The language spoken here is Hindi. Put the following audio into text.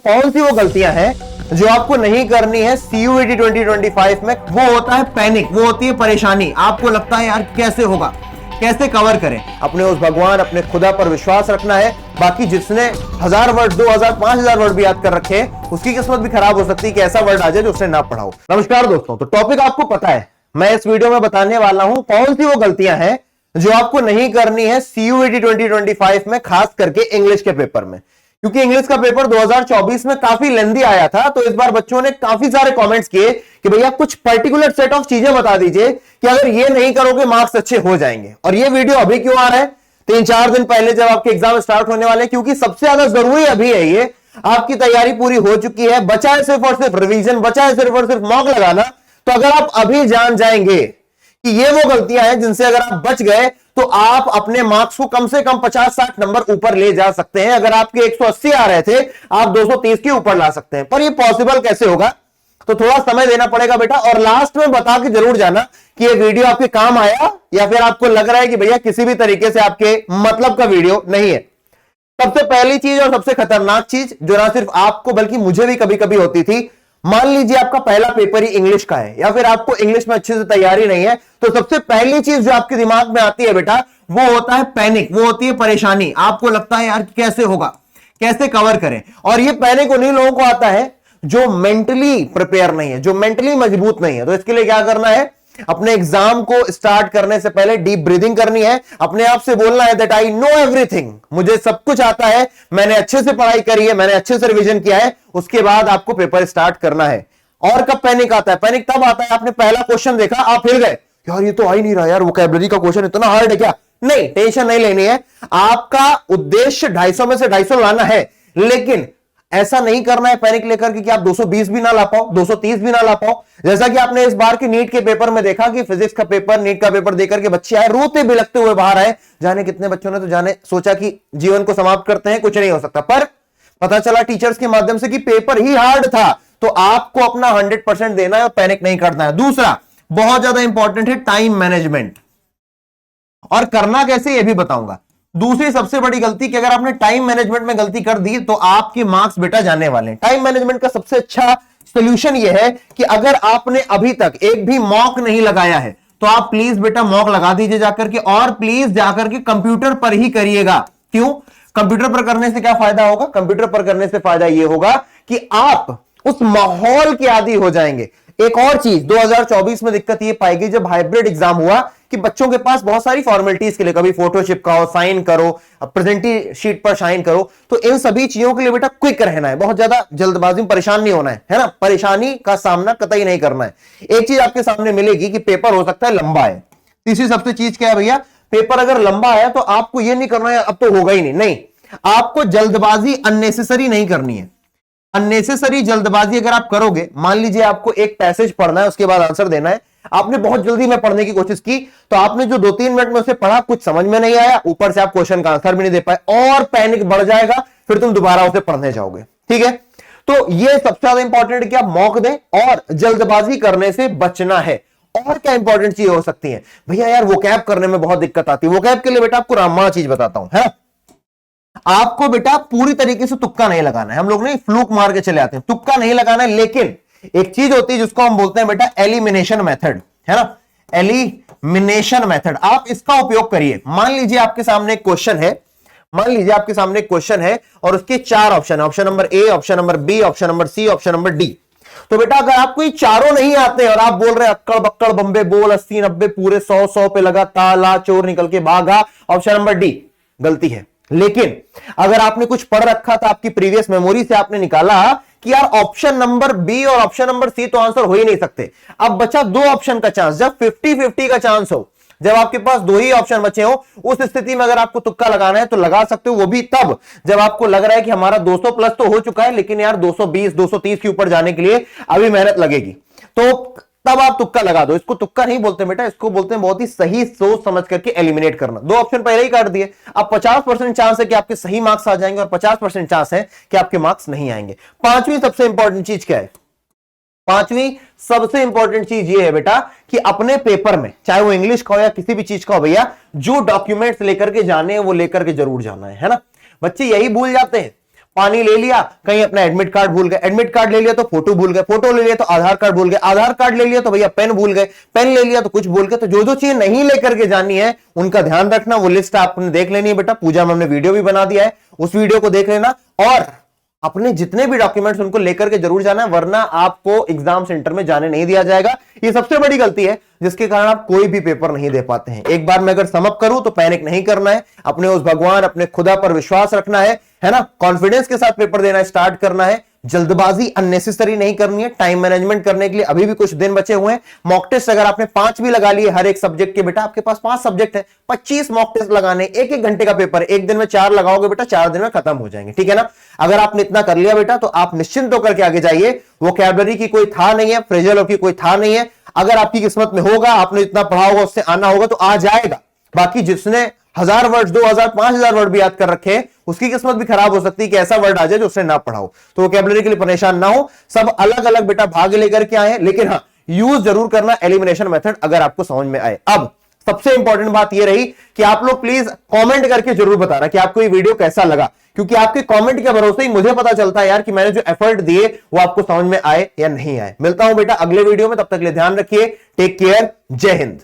कौन सी वो गलतियां हैं जो आपको नहीं करनी है CUET 2025 में। वो होता है पैनिक, वो होती है परेशानी। आपको लगता है यार कैसे होगा, कैसे कवर करें। अपने उस भगवान, अपने खुदा पर विश्वास रखना है। बाकी जिसने 1000 वर्ड, 2000, 5000 वर्ड भी याद कर रखे हैं, उसकी किस्मत भी खराब हो सकती है कि ऐसा वर्ड आ जाए जो उसने ना पढ़ा हो। नमस्कार दोस्तों, तो टॉपिक आपको पता है, मैं इस वीडियो में बताने वाला हूं कौन सी वो गलतियां हैं जो आपको नहीं करनी है CUET 2025 में, खास करके इंग्लिश के पेपर में। क्योंकि इंग्लिश का पेपर 2024 में काफी लेंदी आया था, तो इस बार बच्चों ने काफी सारे कमेंट्स किए कि भैया कुछ पर्टिकुलर सेट ऑफ चीजें बता दीजिए कि अगर ये नहीं करोगे मार्क्स अच्छे हो जाएंगे। और ये वीडियो अभी क्यों आ रहा है? 3-4 दिन पहले जब आपके एग्जाम स्टार्ट होने वाले हैं, क्योंकि सबसे ज्यादा जरूरी अभी है ये। आपकी तैयारी पूरी हो चुकी है, बचा है सिर्फ और सिर्फ रिवीजन, बचा है सिर्फ और सिर्फ मॉक लगाना। तो अगर आप अभी जान जाएंगे कि ये वो गलतियां हैं जिनसे अगर आप बच गए तो आप अपने मार्क्स को कम से कम 50-60 नंबर ऊपर ले जा सकते हैं। अगर आपके 180 आ रहे थे, आप 230 के ऊपर ला सकते हैं। पर ये पॉसिबल कैसे होगा? तो थोड़ा समय देना पड़ेगा बेटा, और लास्ट में बता के जरूर जाना कि ये वीडियो आपके काम आया या फिर आपको लग रहा है कि भैया किसी भी तरीके से आपके मतलब का वीडियो नहीं है। सबसे पहली चीज और सबसे खतरनाक चीज जो ना सिर्फ आपको बल्कि मुझे भी कभी कभी होती थी, मान लीजिए आपका पहला पेपर ही इंग्लिश का है या फिर आपको इंग्लिश में अच्छे से तैयारी नहीं है, तो सबसे पहली चीज जो आपके दिमाग में आती है बेटा, वो होता है पैनिक, वो होती है परेशानी। आपको लगता है यार कैसे होगा, कैसे कवर करें। और ये पैनिक उन्हीं लोगों को आता है जो मेंटली प्रिपेयर नहीं है, जो मेंटली मजबूत नहीं है। तो इसके लिए क्या करना है? अपने एग्जाम को स्टार्ट करने से पहले डीप ब्रीदिंग करनी है। अपने आप से बोलना है दैट आई नो एवरीथिंग, मुझे सब कुछ आता है, मैंने अच्छे से पढ़ाई करी है, मैंने अच्छे से रिवीजन किया है। उसके बाद आपको पेपर स्टार्ट करना है। और कब पैनिक आता है? पैनिक तब आता है आपने पहला क्वेश्चन देखा, आप हिल गए, यार ये तो आ ही नहीं रहा, यार वोकैबुलरी का क्वेश्चन इतना हार्ड है क्या? नहीं, टेंशन नहीं लेनी है। आपका उद्देश्य 250 में से 250 लाना है, लेकिन ऐसा नहीं करना है पैनिक लेकर कि आप 220 भी ना ला पाओ, 230 भी ना ला पाओ। जैसा कि आपने इस बार की नीट के पेपर में देखा कि फिजिक्स का पेपर, नीट का पेपर देकर के बच्चे आए, रोते बिलखते हुए बाहर आए। जाने कितने बच्चों ने तो जाने सोचा कि जीवन को समाप्त करते हैं, कुछ नहीं हो सकता। पर पता चला टीचर्स के माध्यम से कि पेपर ही हार्ड था। तो आपको अपना 100% देना है और पैनिक नहीं करना है। दूसरा बहुत ज्यादा इंपॉर्टेंट है टाइम मैनेजमेंट, और करना कैसे ये भी बताऊंगा। दूसरी सबसे बड़ी गलती कि अगर आपने टाइम मैनेजमेंट में गलती कर दी तो आपके मार्क्स बेटा जाने वाले हैं। टाइम मैनेजमेंट का सबसे अच्छा सॉल्यूशन यह है कि अगर आपने अभी तक एक भी मॉक नहीं लगाया है तो आप प्लीज बेटा मॉक लगा दीजिए जाकर के, और प्लीज जाकर के कंप्यूटर पर ही करिएगा। क्यों? कंप्यूटर पर करने से क्या फायदा होगा? कंप्यूटर पर करने से फायदा यह होगा कि आप उस माहौल के आदी हो जाएंगे। एक और चीज 2024 में दिक्कत ये पाएगी जब हाइब्रिड एग्जाम हुआ कि बच्चों के पास बहुत सारी फॉर्मेलिटीज के लिए, कभी फोटो चिपकाओ, साइन करो, प्रेजेंटी शीट पर साइन करो, तो इन सभी चीजों के लिए बेटा क्विक रहना है, बहुत ज्यादा जल्दबाजी में परेशान नहीं होना है ना। परेशानी का सामना कतई नहीं करना है। एक चीज आपके सामने मिलेगी कि पेपर हो सकता है लंबा है। तीसरी सबसे चीज क्या है भैया? पेपर अगर लंबा है तो आपको यह नहीं करना है अब तो होगा ही नहीं, नहीं, आपको जल्दबाजी अननेसेसरी नहीं करनी है। अननेसेसरी जल्दबाजी अगर आप करोगे, मान लीजिए आपको एक पैसेज पढ़ना है, उसके बाद आंसर देना है, आपने बहुत जल्दी में पढ़ने की कोशिश की, तो आपने जो 2-3 मिनट में उसे पढ़ा, कुछ समझ में नहीं आया, ऊपर से आप क्वेश्चन का आंसर भी नहीं दे पाए, और पैनिक बढ़ जाएगा, फिर तुम दोबारा उसे पढ़ने जाओगे। ठीक है, तो यह सबसे ज्यादा इंपॉर्टेंट है कि आप मॉक दें और जल्दबाजी करने से बचना है। और क्या इंपॉर्टेंट चीज हो सकती है भैया? यार वोकैब करने में बहुत दिक्कत आती है। वोकैब के लिए बेटा आपको रामबाण चीज बताता हूं, है आपको बेटा पूरी तरीके से तुक्का नहीं लगाना है। हम लोग नहीं फ्लूक मार के चले आते हैं, तुक्का नहीं लगाना है। लेकिन एक चीज होती है जिसको हम बोलते हैं बेटा एलिमिनेशन मेथड, है ना, एलिमिनेशन मेथड। आप इसका उपयोग करिए। मान लीजिए आपके सामने एक क्वेश्चन है, मान लीजिए आपके सामने एक क्वेश्चन है और उसके 4 ऑप्शन है, option number A, option number B, option number C, option number D. तो बेटा अगर आपको ये चारों नहीं आते हैं और आप बोल रहे हैं अक्कड़ बक्कड़ बम्बे बोल 80-90 पूरे 100 पे लगा ताला चोर निकल के भागा, ऑप्शन नंबर डी, गलती है। लेकिन अगर आपने कुछ पढ़ रखा था, आपकी प्रीवियस मेमोरी से आपने निकाला कि यार ऑप्शन नंबर बी और ऑप्शन नंबर सी तो आंसर हो ही नहीं सकते, अब बचा 2 ऑप्शन का चांस। जब 50-50 का चांस हो, जब आपके पास 2 ही ऑप्शन बचे हो, उस स्थिति में अगर आपको तुक्का लगाना है तो लगा सकते हो। वो भी तब जब आपको लग रहा है कि हमारा 200 प्लस तो हो चुका है, लेकिन यार 220, 230 के ऊपर जाने के लिए अभी मेहनत लगेगी, तो तब आप तुक्का लगा दो। इसको तुक्का नहीं बोलते बेटा, इसको बोलते हैं बहुत ही सही सोच समझ करके एलिमिनेट करना। 2 ऑप्शन पहले ही काट दिए, अब 50% चांस है कि आपके सही मार्क्स आ जाएंगे और 50% चांस है कि आपके मार्क्स नहीं आएंगे। पांचवी सबसे इंपॉर्टेंट चीज क्या है? पांचवी सबसे इंपॉर्टेंट चीज ये है बेटा कि अपने पेपर में, चाहे वो इंग्लिश का हो या किसी भी चीज का हो भैया, जो डॉक्यूमेंट्स लेकर के जाने हैं वो लेकर के जरूर जाना है ना। बच्चे यही भूल जाते हैं, पानी ले लिया, कहीं अपना एडमिट कार्ड भूल गए, एडमिट कार्ड ले लिया तो फोटो भूल गए, फोटो ले लिया तो आधार कार्ड भूल गए, आधार कार्ड ले लिया तो भैया पेन भूल गए, पेन ले लिया तो कुछ भूल गए। तो जो जो चीज नहीं लेकर के जानी है उनका ध्यान रखना, वो लिस्ट आपने देख लेनी है बेटा। पूजा में हमने वीडियो भी बना दिया है, उस वीडियो को देख लेना और अपने जितने भी डॉक्यूमेंट्स उनको लेकर के जरूर जाना है, वरना आपको एग्जाम सेंटर में जाने नहीं दिया जाएगा। ये सबसे बड़ी गलती है जिसके कारण आप कोई भी पेपर नहीं दे पाते हैं। एक बार मैं अगर समअप करूं तो पैनिक नहीं करना है, अपने उस भगवान अपने खुदा पर विश्वास रखना है ना, कॉन्फिडेंस के साथ पेपर देना स्टार्ट करना है, जल्दबाजी अननेसेसरी नहीं करनी है। टाइम मैनेजमेंट करने के लिए अभी भी कुछ दिन बचे हुए हैं। मॉक टेस्ट अगर आपने 5 भी लगा लिए हर एक सब्जेक्ट के, बेटा आपके पास 5 सब्जेक्ट है, 25 मॉक टेस्ट लगाने, एक एक घंटे का पेपर, एक दिन में 4 लगाओगे बेटा, 4 दिन में खत्म हो जाएंगे, ठीक है ना। अगर आपने इतना कर लिया बेटा तो आप निश्चिंत होकर के आगे जाइए। वोकैबुलरी की कोई था नहीं है, फ्रेजल की कोई था नहीं है। अगर आपकी किस्मत में होगा, आपने इतना पढ़ा होगा, उससे आना होगा तो आ जाएगा। बाकी जिसने 1000 वर्ड 2000 5000 वर्ड भी याद कर रखे हैं, उसकी किस्मत भी खराब हो सकती है कि ऐसा वर्ड आ जाए जो उसने ना पढ़ा हो। तो वोकैबुलरी के लिए परेशान ना हो, सब अलग अलग बेटा भाग लेकर के आए, लेकिन हाँ यूज जरूर करना एलिमिनेशन मेथड अगर आपको समझ में आए। अब सबसे इंपॉर्टेंट बात यह रही कि आप लोग प्लीज कमेंट करके जरूर बताना कि आपको ये वीडियो कैसा लगा, क्योंकि आपके कमेंट के भरोसे ही मुझे पता चलता है यार कि मैंने जो एफर्ट दिए वो आपको समझ में आए या नहीं आए। मिलता हूं बेटा अगले वीडियो में, तब तक के लिए ध्यान रखिए, टेक केयर, जय हिंद।